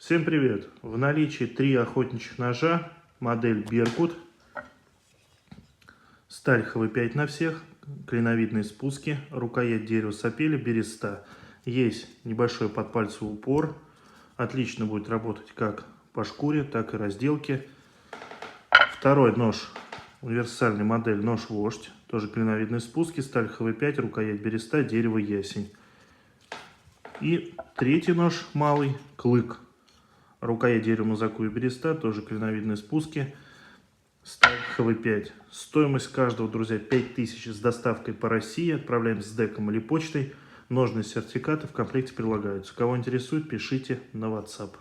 Всем привет! В наличии 3 охотничьих ножа, модель Беркут, сталь ХВ5 на всех, клиновидные спуски, рукоять дерева сапели, береста. Есть небольшой подпальцевый упор, отлично будет работать как по шкуре, так и разделке. Второй нож, универсальная модель, нож-вождь, тоже клиновидные спуски, сталь ХВ5, рукоять береста, дерево ясень. И третий нож, малый, клык. Рукоять дерева мазаку и береста, тоже клиновидные спуски, сталь ХВ5. Стоимость каждого, друзья, 5000 с доставкой по России. Отправляем с деком или почтой. Ножные сертификаты в комплекте прилагаются. Кого интересует, пишите на WhatsApp.